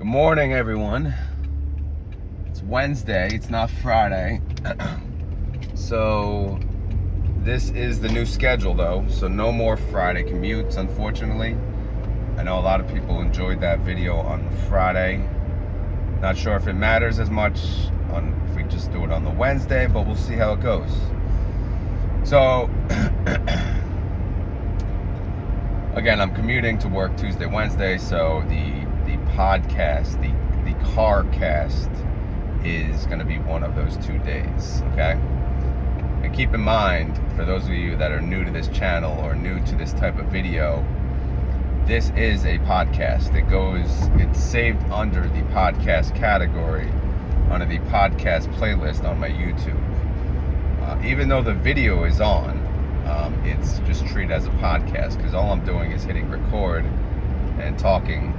Good morning, everyone. It's Wednesday, it's not Friday. So this is the new schedule though, so no more Friday commutes, unfortunately. I know a lot of people enjoyed that video on Friday. Not sure if it matters as much if we just do it on the Wednesday, but we'll see how it goes. So again, I'm commuting to work Tuesday, Wednesday, so the podcast, the car cast is going to be one of those 2 days, okay? And keep in mind, for those of you that are new to this channel or new to this type of video, this is a podcast. It's saved under the podcast category, under the podcast playlist on my YouTube. Even though the video is on, it's just treated as a podcast because all I'm doing is hitting record and talking,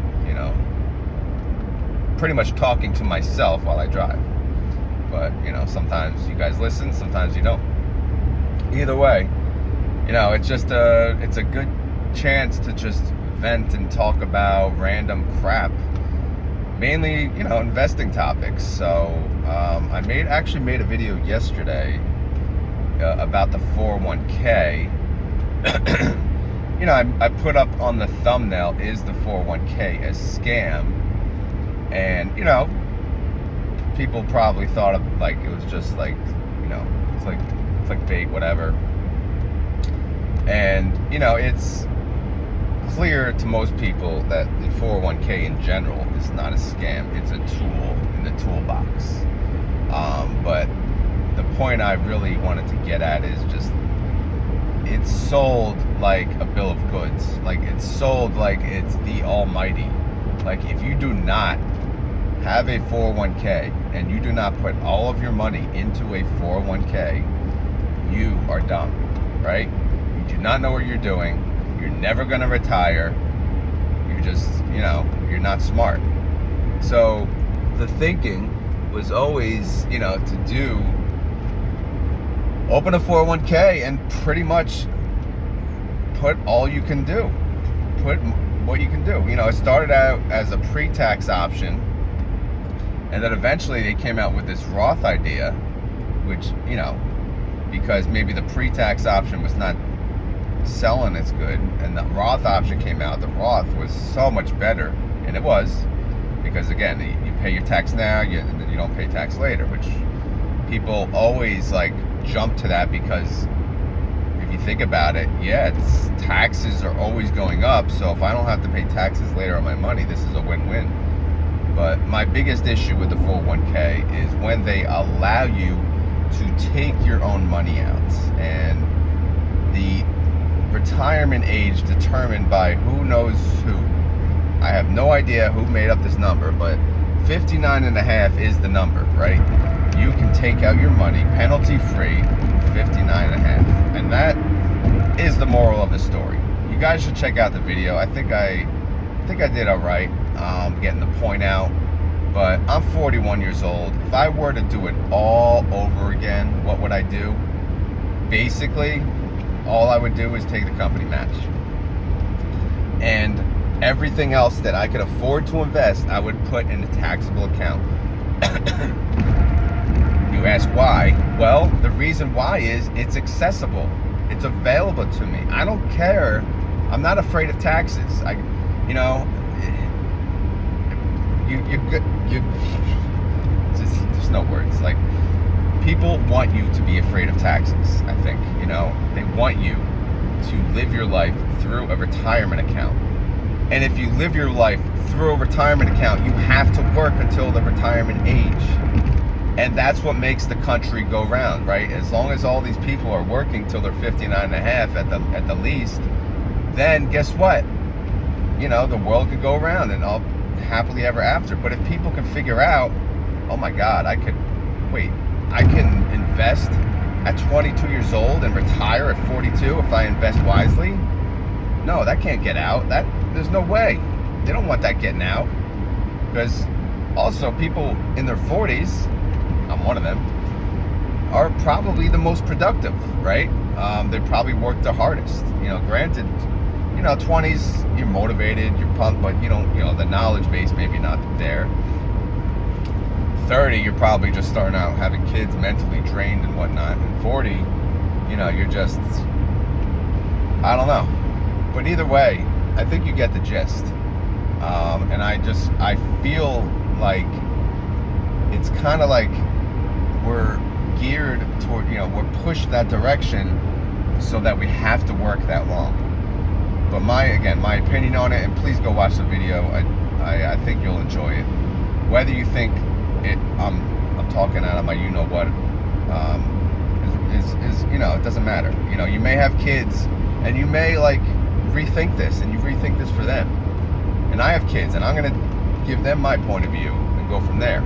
pretty much talking to myself while I drive. But, sometimes you guys listen, sometimes you don't. Either way, it's just it's a good chance to just vent and talk about random crap. Mainly, investing topics. So, I actually made a video yesterday about the 401k. I put up on the thumbnail, is the 401k a scam? And, people probably thought of like it was just like, clickbait, whatever. And, it's clear to most people that the 401k in general is not a scam. It's a tool in the toolbox. But the point I really wanted to get at is just, it's sold like a bill of goods. Like, it's sold like it's the almighty. Like, if you do not have a 401k and you do not put all of your money into a 401k, you are dumb, right? You do not know what you're doing. You're never going to retire. You're just, you're not smart. So the thinking was always, to open a 401k and pretty much put all you can do. Put what you can do. It started out as a pre-tax option, and then eventually they came out with this Roth idea, which, because maybe the pre-tax option was not selling as good, and the Roth option came out. The Roth was so much better, and it was, because again, you pay your tax now, and then you don't pay tax later, which people always jump to that, because if you think about it, taxes are always going up, so if I don't have to pay taxes later on my money, this is a win-win. But my biggest issue with the 401k is when they allow you to take your own money out, and the retirement age determined by who knows who. I have no idea who made up this number, but 59 and a half is the number, right? You can take out your money penalty free, 59 and a half. And that is the moral of the story. You guys should check out the video. I think I did all right, getting the point out. But I'm 41 years old. If I were to do it all over again, what would I do? Basically, all I would do is take the company match. And everything else that I could afford to invest, I would put in a taxable account. You ask why? Well, the reason why is it's accessible. It's available to me. I don't care. I'm not afraid of taxes. There's no words. Like, people want you to be afraid of taxes, I think. They want you to live your life through a retirement account. And if you live your life through a retirement account, you have to work until the retirement age. And that's what makes the country go round, right? As long as all these people are working till they're 59 and a half at the least, then guess what? The world could go around and all happily ever after. But if people can figure out, oh my God, I can invest at 22 years old and retire at 42 if I invest wisely. No, that can't get out. There's no way. They don't want that getting out. Because also people in their 40s, I'm one of them, are probably the most productive, right? They probably work the hardest. Granted, 20s, you're motivated, you're pumped, but the knowledge base maybe not there. 30, you're probably just starting out having kids, mentally drained and whatnot. And 40, you're just, I don't know. But either way, I think you get the gist. And I feel like it's kind of like we're geared toward, we're pushed that direction so that we have to work that long. But my opinion on it, and please go watch the video, I think you'll enjoy it. Whether you think I'm talking out of my you-know-what, it doesn't matter. You may have kids, and you may, rethink this, and you rethink this for them. And I have kids, and I'm going to give them my point of view and go from there.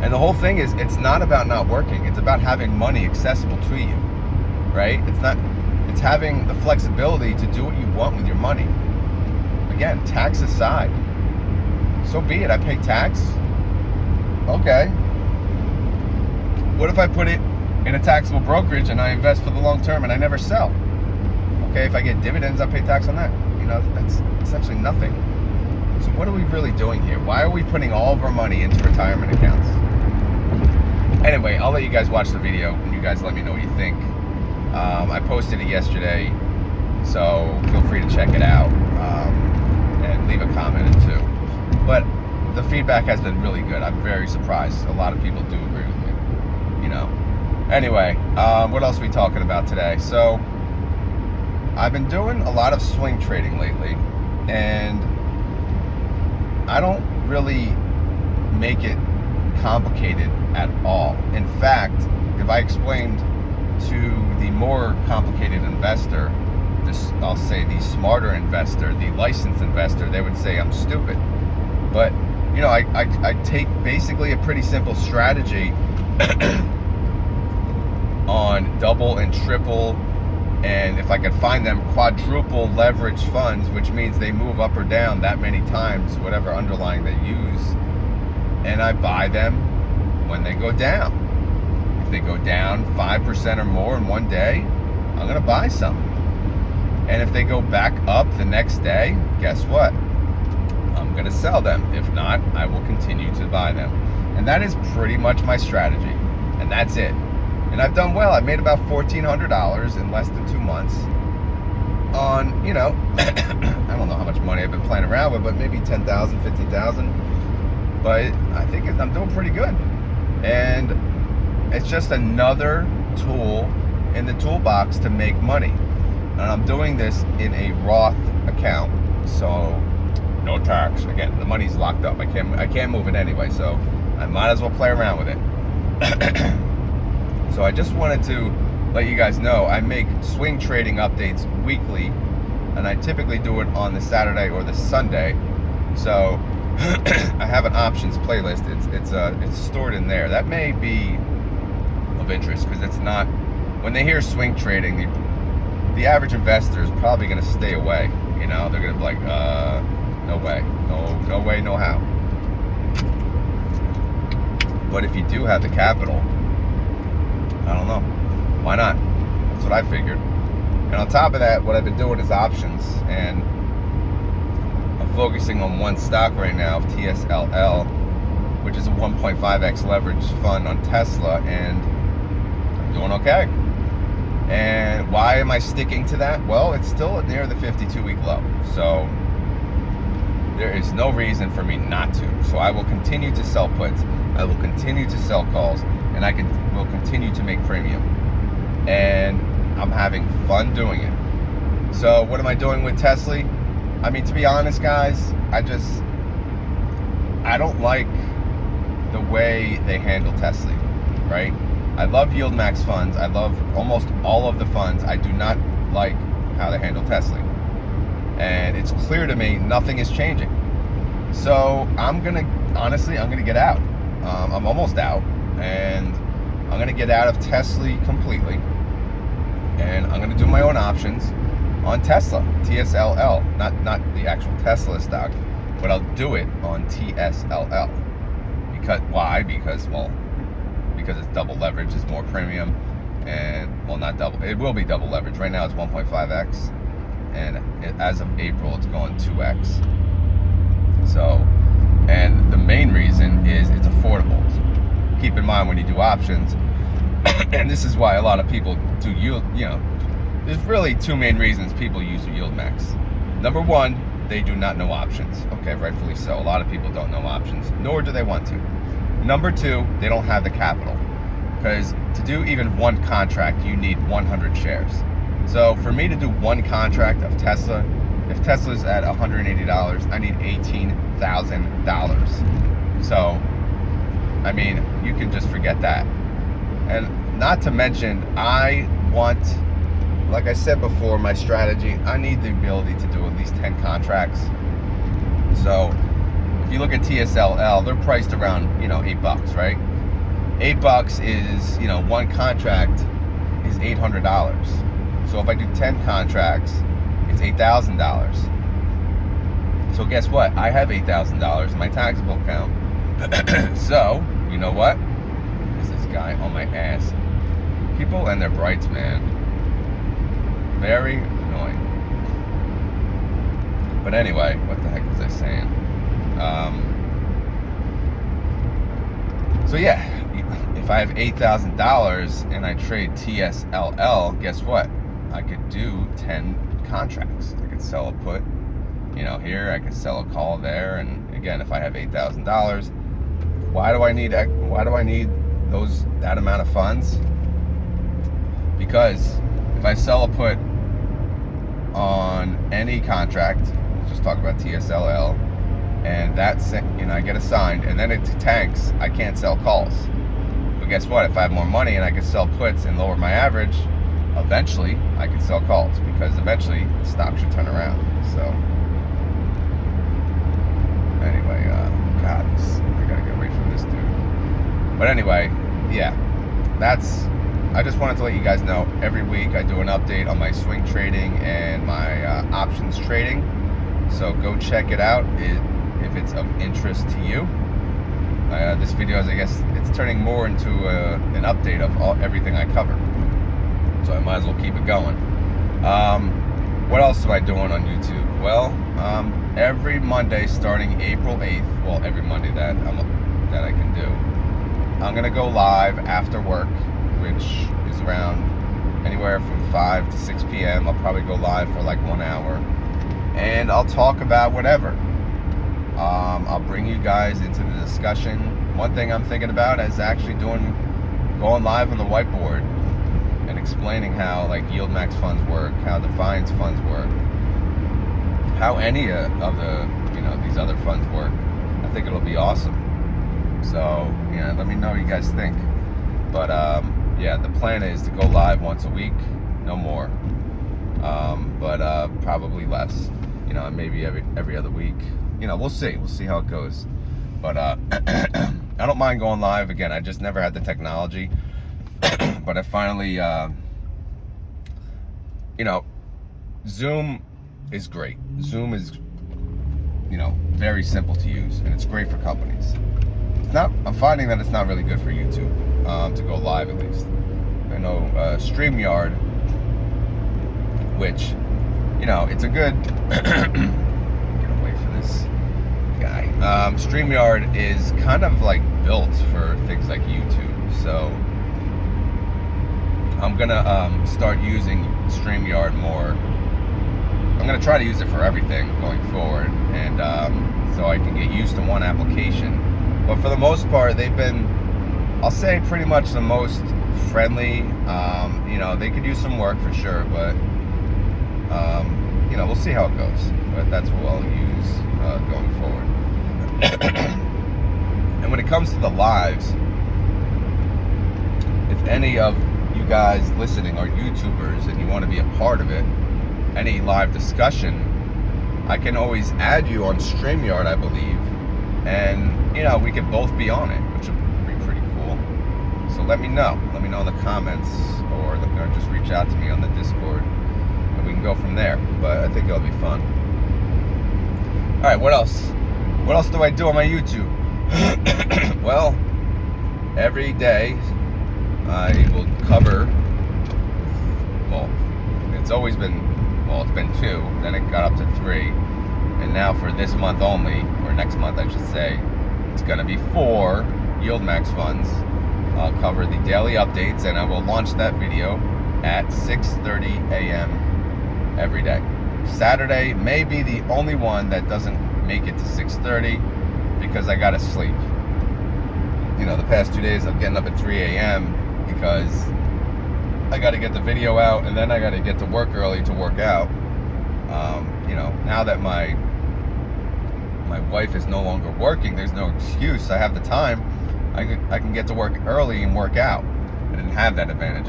And the whole thing is, it's not about not working. It's about having money accessible to you, right? It's having the flexibility to do what you want with your money. Again, tax aside. So be it. I pay tax. Okay. What if I put it in a taxable brokerage and I invest for the long term and I never sell? Okay, if I get dividends, I pay tax on that. That's essentially nothing. So what are we really doing here? Why are we putting all of our money into retirement accounts? Anyway, I'll let you guys watch the video and you guys let me know what you think. I posted it yesterday, so feel free to check it out and leave a comment or two. But the feedback has been really good. I'm very surprised. A lot of people do agree with me. Anyway, what else are we talking about today? So I've been doing a lot of swing trading lately, and I don't really make it complicated at all. In fact, if I explained to the more complicated investor, I'll say the smarter investor, the licensed investor, they would say I'm stupid. But I take basically a pretty simple strategy on double and triple, and if I could find them, quadruple leverage funds, which means they move up or down that many times, whatever underlying they use, and I buy them when they go down. If they go down 5% or more in one day, I'm going to buy some. And if they go back up the next day, guess what? I'm going to sell them. If not, I will continue to buy them. And that is pretty much my strategy. And that's it. And I've done well. I've made about $1,400 in less than 2 months on, I don't know how much money I've been playing around with, but maybe $10,000, $50,000. But I think I'm doing pretty good. And it's just another tool in the toolbox to make money. And I'm doing this in a Roth account, so no tax. Again, the money's locked up. I can't move it anyway, so I might as well play around with it. So I just wanted to let you guys know I make swing trading updates weekly, and I typically do it on the Saturday or the Sunday. So I have an options playlist. It's stored in there. That may be of interest because it's not. When they hear swing trading, the average investor is probably going to stay away. They're going to be like, no way, no way, no how. But if you do have the capital, I don't know, why not? That's what I figured. And on top of that, what I've been doing is options, and I'm focusing on one stock right now, TSLY, which is a 1.5x leverage fund on Tesla, and I'm doing okay. And why am I sticking to that? Well, it's still near the 52-week low, so there is no reason for me not to. So I will continue to sell puts, I will continue to sell calls, and will continue to make premium. And I'm having fun doing it. So what am I doing with TSLY? I mean, to be honest, guys, I don't like the way they handle TSLY, right? I love YieldMax funds. I love almost all of the funds. I do not like how they handle TSLY. And it's clear to me nothing is changing. So I'm gonna get out. I'm almost out, and I'm gonna get out of TSLY completely, and I'm gonna do my own options on Tesla, TSLY, not the actual Tesla stock, but I'll do it on TSLY. Because it's double leverage, it's more premium, and not double. It will be double leverage. Right now it's 1.5x, and as of April, it's going 2x. So, and the main reason is it's affordable. Keep in mind when you do options, and this is why a lot of people do yield, there's really two main reasons people use YieldMax. Number one, they do not know options. Okay, rightfully so. A lot of people don't know options, nor do they want to. Number two, they don't have the capital. Because to do even one contract, you need 100 shares. So for me to do one contract of Tesla, if Tesla's at $180, I need $18,000. So, I mean, you can just forget that. And not to mention, I want, like I said before, my strategy, I need the ability to do at least 10 contracts. So if you look at TSLY, they're priced around, $8, right? $8 is, one contract is $800. So if I do 10 contracts, it's $8,000. So guess what? I have $8,000 in my taxable account. So, you know what? Is this guy on my ass? People and their brights, man. Very annoying. But anyway, what the heck was I saying? So yeah, if I have $8,000 and I trade TSLY, guess what? I could do 10 contracts. I could sell a put, here. I could sell a call there. And again, if I have $8,000, why do I need that amount of funds? Because if I sell a put on any contract, let's just talk about TSLY, and that's, I get assigned, and then it tanks, I can't sell calls. But guess what? If I have more money and I can sell puts and lower my average, eventually I can sell calls, because eventually the stock should turn around. So anyway, God, I gotta get away from this dude. But anyway, yeah, I just wanted to let you guys know, every week I do an update on my swing trading and my options trading. So go check it out if it's of interest to you. This video is, I guess, it's turning more into an update of everything I cover. So I might as well keep it going. What else am I doing on YouTube? Well, every Monday starting April 8th, well, every Monday that I can do, I'm gonna go live after work, which is around anywhere from 5 to 6 p.m. I'll probably go live for like 1 hour, and I'll talk about whatever. I'll bring you guys into the discussion. One thing I'm thinking about is actually going live on the whiteboard and explaining how like YieldMax funds work, how Defiance funds work, how any of the these other funds work. I think it'll be awesome. So let me know what you guys think. But the plan is to go live once a week, no more. But probably less. Maybe every other week. We'll see. We'll see how it goes. But I don't mind going live. Again, I just never had the technology. But I finally, Zoom is great. Zoom is, very simple to use, and it's great for companies. I'm finding that it's not really good for YouTube, to go live at least. I know StreamYard, which, it's a good, get away from this guy. StreamYard is kind of like built for things like YouTube, so I'm gonna start using StreamYard more. I'm gonna try to use it for everything going forward, and so I can get used to one application. But for the most part, they've been, I'll say, pretty much the most friendly. They could use some work for sure, but we'll see how it goes. But that's what I'll use going forward. And when it comes to the lives, if any of you guys listening are YouTubers and you want to be a part of it, any live discussion, I can always add you on StreamYard, I believe, and we could both be on it, which would be pretty cool. So let me know in the comments, or just reach out to me on the Discord, and we can go from there. But I think it'll be fun. All right, what else do I do on my YouTube? Well, every day I will cover, well, it's always been Well, it's been 2, then it got up to 3, and now for this month only, or next month I should say, it's going to be 4 YieldMax funds. I'll cover the daily updates, and I will launch that video at 6:30 a.m. every day. Saturday may be the only one that doesn't make it to 6:30 because I gotta sleep. The past 2 days I'm getting up at 3 a.m. because I gotta get the video out, and then I gotta get to work early to work out. Now that my wife is no longer working, there's no excuse. I have the time. I can get to work early and work out. I didn't have that advantage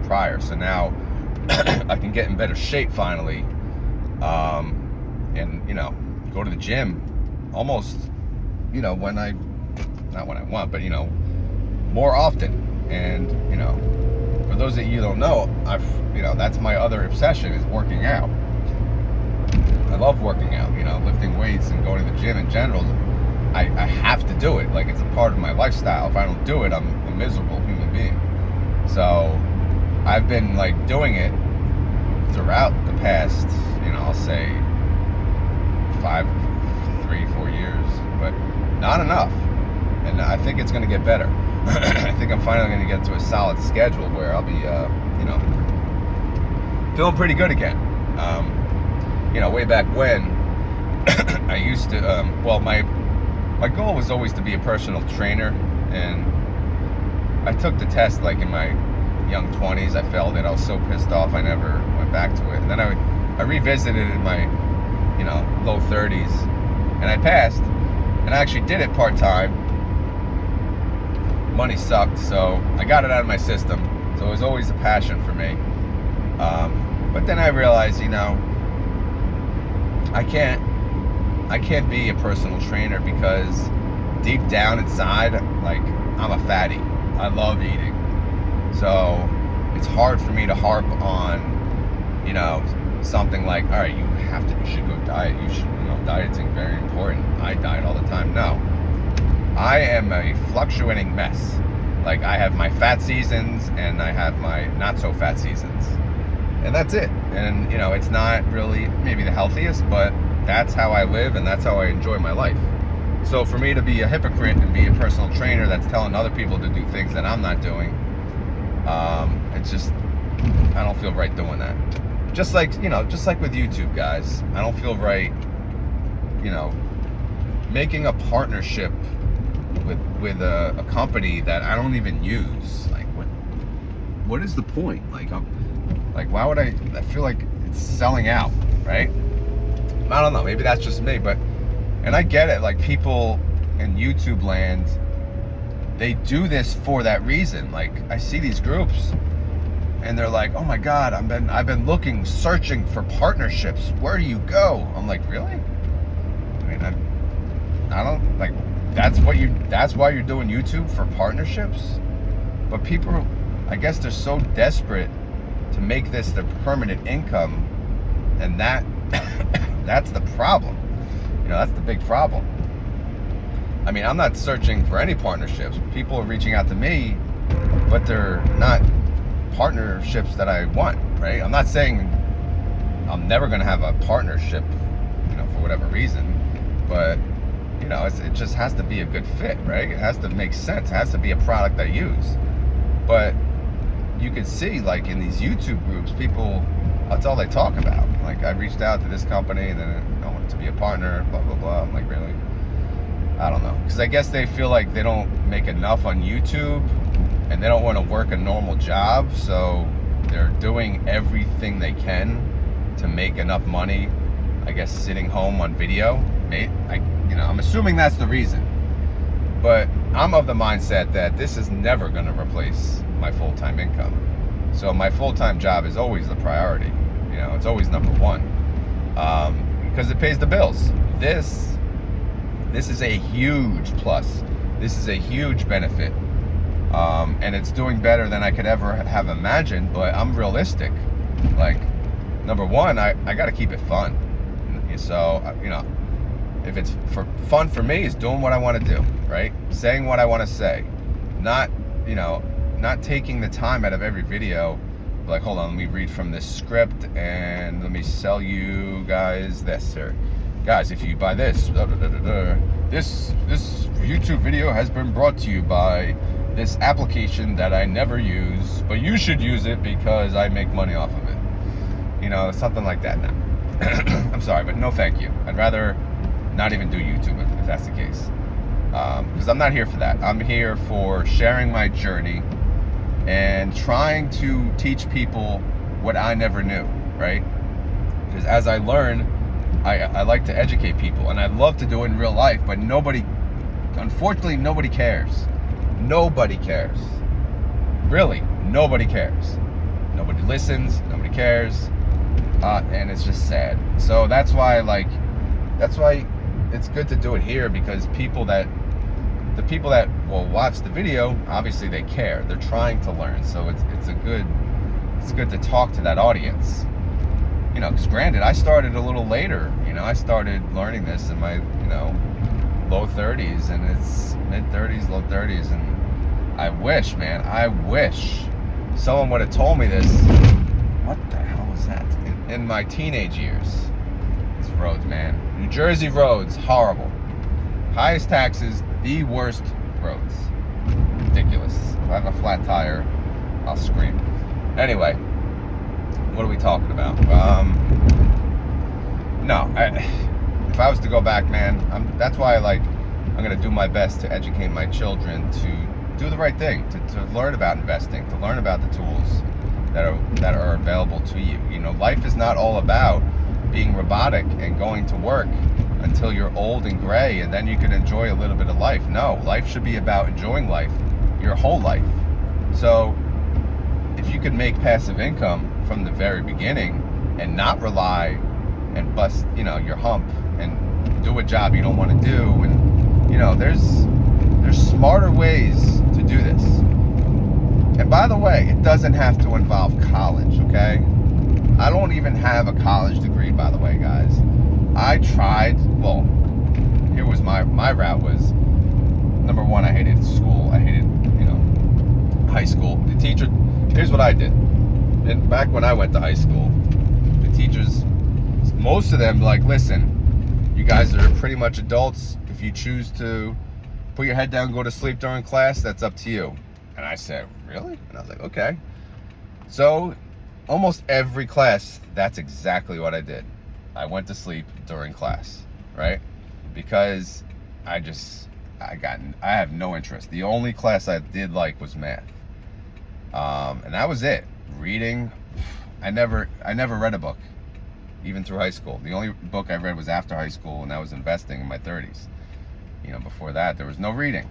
prior. So now I can get in better shape finally, and go to the gym almost when I not when I want, but more often. And for those of you who don't know, that's my other obsession, is working out. I love working out, lifting weights and going to the gym in general. I have to do it. Like, it's a part of my lifestyle. If I don't do it, I'm a miserable human being. So I've been doing it throughout the past, I'll say 4 years, but not enough. And I think it's going to get better. I think I'm finally going to get to a solid schedule where I'll be, feeling pretty good again. Way back when, I used to, my goal was always to be a personal trainer, and I took the test in my young 20s. I failed it. I was so pissed off I never went back to it. And then I revisited it in my, low 30s, and I passed, and I actually did it part-time. Money sucked, so I got it out of my system. So it was always a passion for me. But then I realized, I can't be a personal trainer because deep down inside, I'm a fatty. I love eating. So it's hard for me to harp on, something like, all right, you should go diet. Dieting very important. I diet all the time. No. I am a fluctuating mess. I have my fat seasons and I have my not so fat seasons. And that's it. And, it's not really maybe the healthiest, but that's how I live and that's how I enjoy my life. So for me to be a hypocrite and be a personal trainer that's telling other people to do things that I'm not doing, it's just, I don't feel right doing that. Just like with YouTube, guys, I don't feel right, making a partnership with a company that I don't even use. What is the point? Why would I feel like it's selling out, right? I don't know, maybe that's just me, and I get it, people in YouTube land, they do this for that reason. I see these groups and they're like, oh my God, I've been searching for partnerships. Where do you go? I'm like, really? I don't that's why you're doing YouTube, for partnerships? But people, I guess they're so desperate to make this their permanent income, and that's the problem. That's the big problem. I'm not searching for any partnerships. People are reaching out to me, but they're not partnerships that I want, right? I'm not saying I'm never going to have a partnership, for whatever reason, but it just has to be a good fit, right? It has to make sense. It has to be a product I use. But you can see, in these YouTube groups, people, that's all they talk about. I reached out to this company and then I want to be a partner, blah, blah, blah. I'm like, really? I don't know. Because I guess they feel like they don't make enough on YouTube and they don't want to work a normal job. So they're doing everything they can to make enough money, I guess, sitting home on video. I'm assuming that's the reason. But I'm of the mindset that this is never going to replace my full-time income. So my full-time job is always the priority. It's always number one, because it pays the bills. This is a huge plus. This is a huge benefit, and it's doing better than I could ever have imagined. But I'm realistic. Number one, I got to keep it fun. So if it's fun for me, is doing what I want to do, right? Saying what I want to say, not taking the time out of every video like, hold on, let me read from this script and let me sell you guys this, or guys, if you buy this, this YouTube video has been brought to you by this application that I never use, but you should use it because I make money off of it. You know, something like that now. I'm sorry, but no thank you. I'd rather not even do YouTube if that's the case. Because I'm not here for that. I'm here for sharing my journey and trying to teach people what I never knew, right? Because as I learn, I like to educate people, and I love to do it in real life, but unfortunately, nobody cares. Nobody cares. Really, nobody cares. Nobody listens, nobody cares, and it's just sad. So that's why it's good to do it here, because the people that will watch the video, obviously they care. They're trying to learn, so it's good to talk to that audience. You know, because granted, I started a little later. You know, I started learning this in my, low 30s, and it's mid 30s, low 30s, and I wish someone would have told me this. What the hell was that? In my teenage years. These roads, man. New Jersey roads, horrible. Highest taxes, the worst roads. Ridiculous. If I have a flat tire, I'll scream. Anyway, what are we talking about? If I was to go back, man, that's why I'm going to do my best to educate my children to do the right thing, to learn about investing, to learn about the tools that are available to you. You know, life is not all about being robotic and going to work until you're old and gray and then you can enjoy a little bit of life. No, life should be about enjoying life, your whole life. So if you could make passive income from the very beginning and not rely and bust, your hump and do a job you don't want to do, and there's smarter ways to do this. And by the way, it doesn't have to involve college, okay? I don't even have a college degree, by the way, guys. I tried. Well, here was my route was, number one, I hated school. I hated, high school. The teacher, here's what I did. And back when I went to high school, the teachers, most of them, listen, you guys are pretty much adults. If you choose to put your head down and go to sleep during class, that's up to you. And I said, really? And I was like, okay. So almost every class, that's exactly what I did. I went to sleep during class, right? Because I have no interest. The only class I did like was math. And that was it. Reading, I never read a book, even through high school. The only book I read was after high school, and that was investing in my 30s. Before that, there was no reading.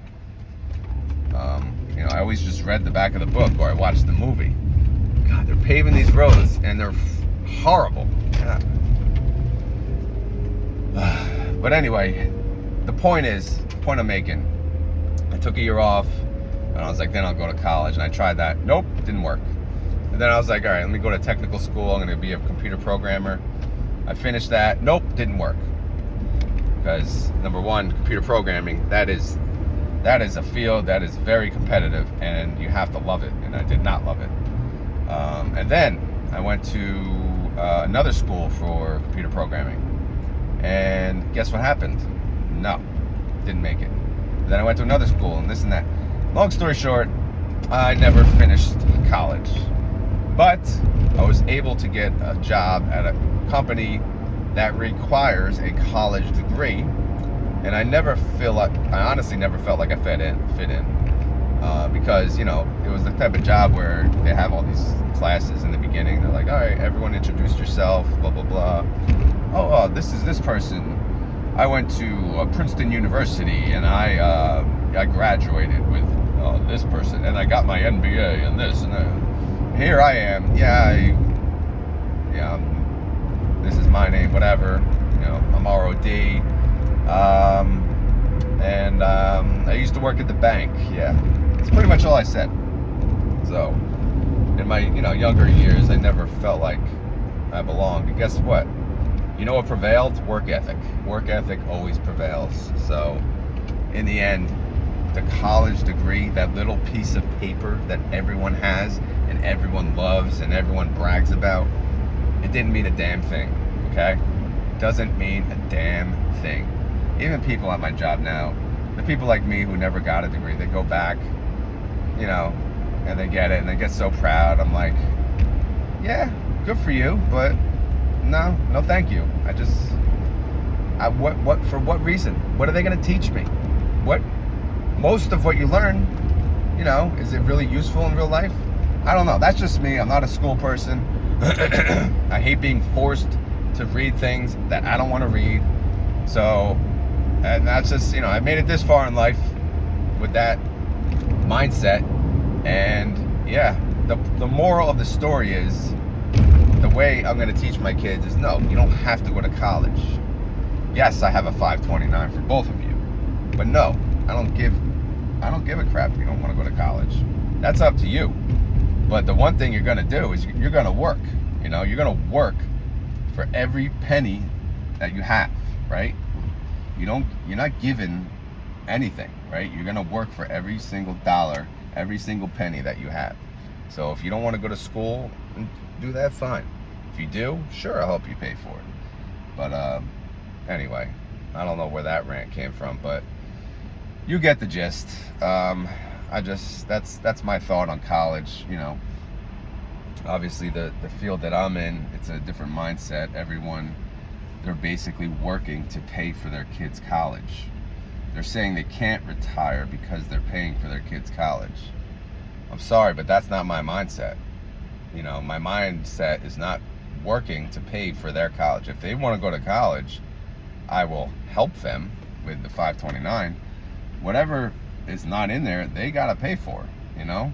I always just read the back of the book, or I watched the movie. God, they're paving these roads, and they're horrible. God. But anyway, the point I'm making, I took a year off, and I was like, then I'll go to college, and I tried that. Nope, didn't work. And then I was like, all right, let me go to technical school. I'm going to be a computer programmer. I finished that. Nope, didn't work. Because number one, computer programming, that is a field that is very competitive, and you have to love it, and I did not love it. And then I went to another school for computer programming, and guess what happened? No, didn't make it. Then I went to another school, and this and that. Long story short, I never finished college, but I was able to get a job at a company that requires a college degree, and I honestly never felt like I fit in, because it was the type of job where they have all these classes in the beginning. They're like, all right, everyone introduce yourself, blah blah blah. Oh, this is this person. I went to Princeton University, and I graduated with this person, and I got my MBA and this and that. Here I am. This is my name, whatever. I'm ROD. And I used to work at the bank. Yeah, it's pretty much all I said. So in my younger years, I never felt like I belonged. And guess what? What prevailed? Work ethic. Work ethic always prevails. So in the end, the college degree, that little piece of paper that everyone has, and everyone loves and everyone brags about, it didn't mean a damn thing, okay? Doesn't mean a damn thing. Even people at my job now, the people like me who never got a degree, they go back, you know, and they get it and they get so proud. I'm like, yeah, good for you, but no thank you. What for what reason? What are they going to teach me? What, most of what you learn, you know, is it really useful in real life? I don't know. That's just me. I'm not a school person. I hate being forced to read things that I don't want to read. So, and that's just, you know, I made it this far in life with that mindset. And yeah, the moral of the story is, the way I'm going to teach my kids is, no, you don't have to go to college. Yes, I have a 529 for both of you, but no, I don't give a crap if you don't want to go to college. That's up to you. But the one thing you're going to do is you're going to work. You know, you're going to work for every penny that you have, right? You're not given anything, right? You're going to work for every single dollar, every single penny that you have. So if you don't want to go to school, do that, fine. If you do, sure, I'll help you pay for it. But anyway, I don't know where that rant came from, but you get the gist. That's my thought on college. You know, obviously the field that I'm in, it's a different mindset. Everyone, they're basically working to pay for their kids' college. They're saying they can't retire because they're paying for their kids' college. I'm sorry, but that's not my mindset. You know, my mindset is not working to pay for their college. If they want to go to college, I will help them with the 529. Whatever is not in there, they got to pay for it, you know?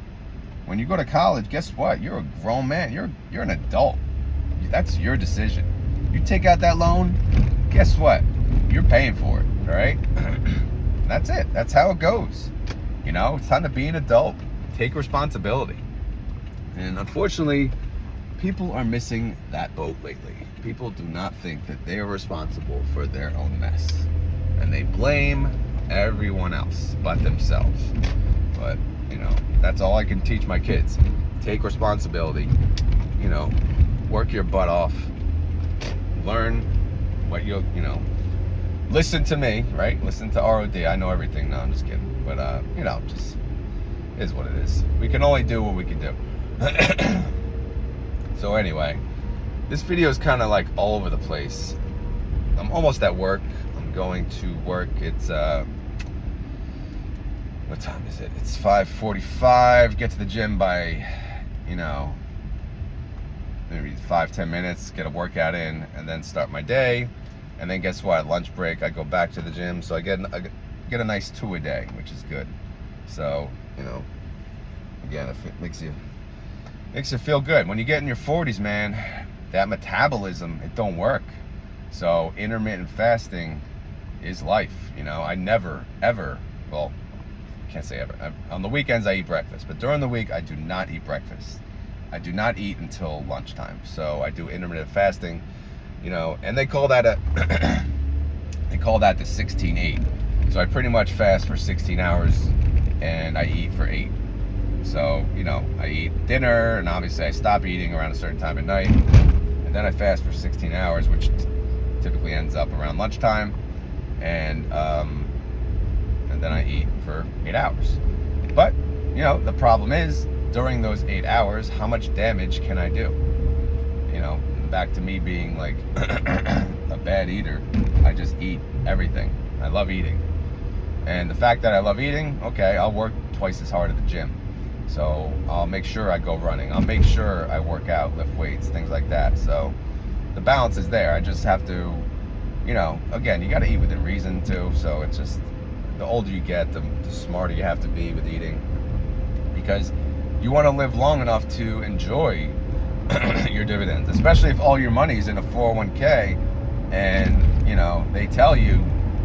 When you go to college, guess what? You're a grown man. You're an adult. That's your decision. You take out that loan, guess what? You're paying for it, all right? That's it. That's how it goes. You know, it's time to be an adult. Take responsibility. And unfortunately, people are missing that boat lately. People do not think that they are responsible for their own mess. And they blame everyone else but themselves. But, you know, that's all I can teach my kids. Take responsibility. You know, work your butt off. Learn what you know, listen to me, right? Listen to ROD. I know everything. No, I'm just kidding. But, you know, just is what it is. We can only do what we can do. So anyway, this video is kind of like all over the place. I'm almost at work. I'm going to work. It's what time is it? It's 5:45. Get to the gym by, you know, maybe 5-10 minutes, get a workout in, and then start my day. And then guess what? Lunch break, I go back to the gym, so I get a nice 2 a day, which is good. So, you know, again, if it makes you feel good. When you get in your 40s, man, that metabolism, it don't work. So intermittent fasting is life. You know, I never, ever, well, I can't say ever. On the weekends, I eat breakfast, but during the week, I do not eat breakfast. I do not eat until lunchtime. So I do intermittent fasting, you know, and they call that the 16-8. So I pretty much fast for 16 hours and I eat for 8. So, you know, I eat dinner, and obviously I stop eating around a certain time at night, and then I fast for 16 hours, which typically ends up around lunchtime, and then I eat for 8 hours. But, you know, the problem is, during those 8 hours, how much damage can I do? You know, back to me being like a bad eater, I just eat everything. I love eating. And the fact that I love eating, okay, I'll work twice as hard at the gym. So I'll make sure I go running. I'll make sure I work out, lift weights, things like that. So the balance is there. I just have to, you know, again, you got to eat within reason too. So it's just, the older you get, the smarter you have to be with eating, because you want to live long enough to enjoy your dividends, especially if all your money's in a 401k and, you know, they tell you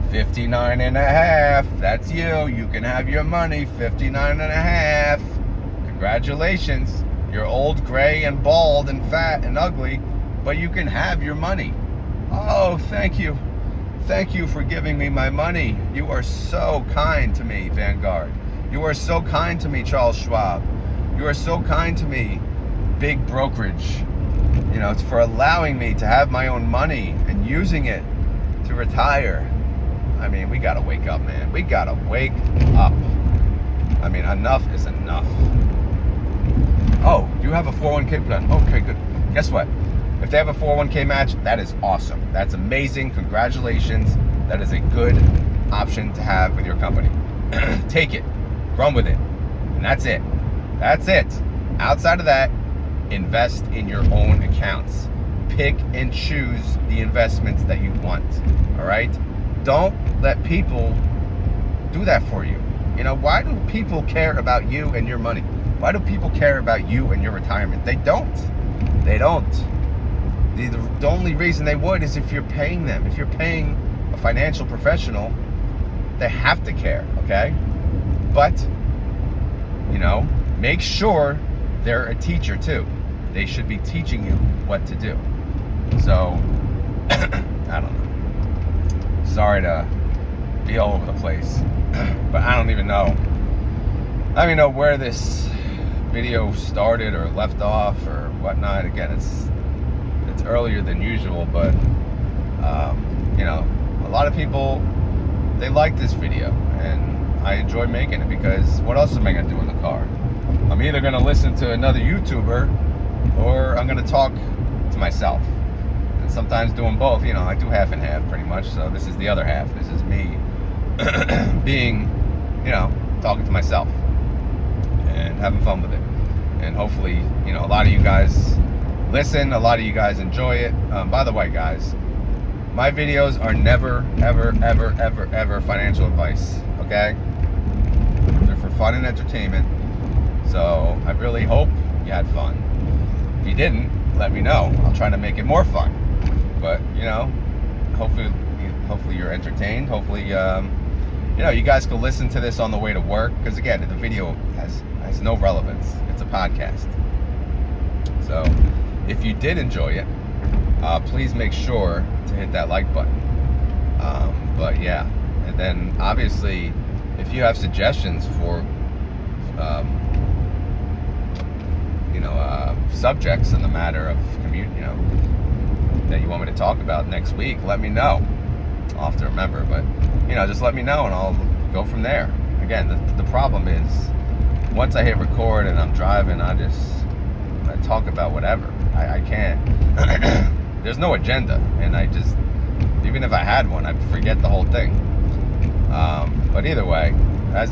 59 and a half, that's you can have your money, 59 and a half. Congratulations, you're old, gray, and bald, and fat, and ugly, but you can have your money. Oh, thank you. Thank you for giving me my money. You are so kind to me, Vanguard. You are so kind to me, Charles Schwab. You are so kind to me, big brokerage. You know, it's for allowing me to have my own money and using it to retire. I mean, we gotta wake up, man. We gotta wake up. I mean, enough is enough. Oh, you have a 401k plan? Okay, good. Guess what? If they have a 401k match, that is awesome. That's amazing. Congratulations. That is a good option to have with your company. Take it. Run with it. And that's it. That's it. Outside of that, invest in your own accounts. Pick and choose the investments that you want. All right? Don't let people do that for you. You know, why do people care about you and your money? Why do people care about you and your retirement? They don't. They don't. The only reason they would is if you're paying them. If you're paying a financial professional, they have to care, okay? But, you know, make sure they're a teacher too. They should be teaching you what to do. So, I don't know. Sorry to be all over the place, but I don't even know. I don't even know where this video started or left off or whatnot. Again, it's earlier than usual, but you know, a lot of people, they like this video, and I enjoy making it because what else am I gonna do in the car? I'm either gonna listen to another YouTuber or I'm gonna talk to myself. And sometimes doing both. You know, I do half and half pretty much, so this is the other half. This is me being, you know, talking to myself and having fun with it. And hopefully, you know, a lot of you guys listen, a lot of you guys enjoy it. By the way, guys, my videos are never, ever, ever, ever, ever financial advice, okay? They're for fun and entertainment. So I really hope you had fun. If you didn't, let me know. I'll try to make it more fun. But, you know, hopefully you're entertained. Hopefully, you know, you guys can listen to this on the way to work. Because, again, the video has no relevance. It's a podcast. So if you did enjoy it, please make sure to hit that like button. But yeah, and then obviously, if you have suggestions for, you know, subjects in the matter of commute, you know, that you want me to talk about next week, let me know. I'll have to remember, but you know, just let me know and I'll go from there. Again, the problem is once I hit record and I'm driving, I talk about whatever. I can't. There's no agenda, and I just, even if I had one, I'd forget the whole thing. But either way,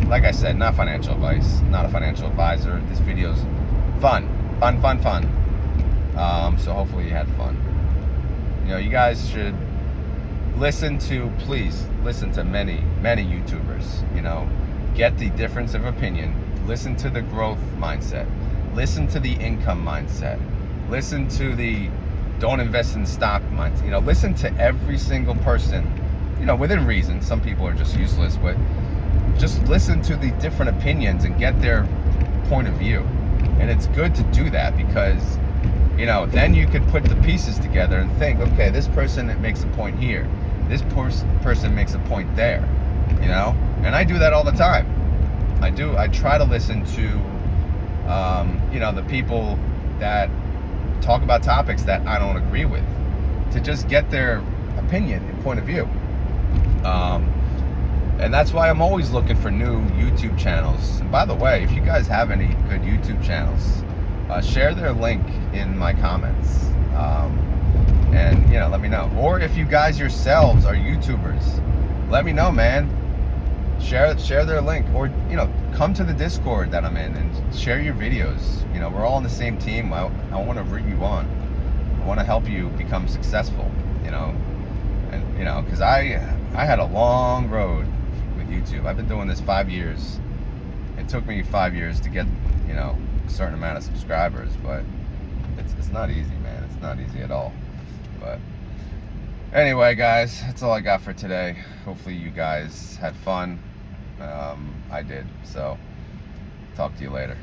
like I said, not financial advice, not a financial advisor. This video's fun. So hopefully you had fun. You know, you guys should please listen to many YouTubers. You know, get the difference of opinion. Listen to the growth mindset. Listen to the income mindset. Listen to the don't invest in stock mindset. You know, listen to every single person, you know, within reason. Some people are just useless, but just listen to the different opinions and get their point of view. And it's good to do that because, you know, then you could put the pieces together and think, okay, this person makes a point here. This person makes a point there, you know? And I do that all the time. I try to listen to, you know, the people that talk about topics that I don't agree with, to just get their opinion and point of view. And that's why I'm always looking for new YouTube channels. And by the way, if you guys have any good YouTube channels, share their link in my comments. And, you know, let me know. Or if you guys yourselves are YouTubers, let me know, man. Share their link, or, you know, come to the Discord that I'm in and share your videos. You know, we're all on the same team. I want to root you on. I want to help you become successful, you know. And, you know, because I had a long road with YouTube. I've been doing this 5 years. It took me 5 years to get, you know, a certain amount of subscribers, but it's not easy, man. It's not easy at all. But anyway, guys, that's all I got for today. Hopefully you guys had fun. I did. So talk to you later.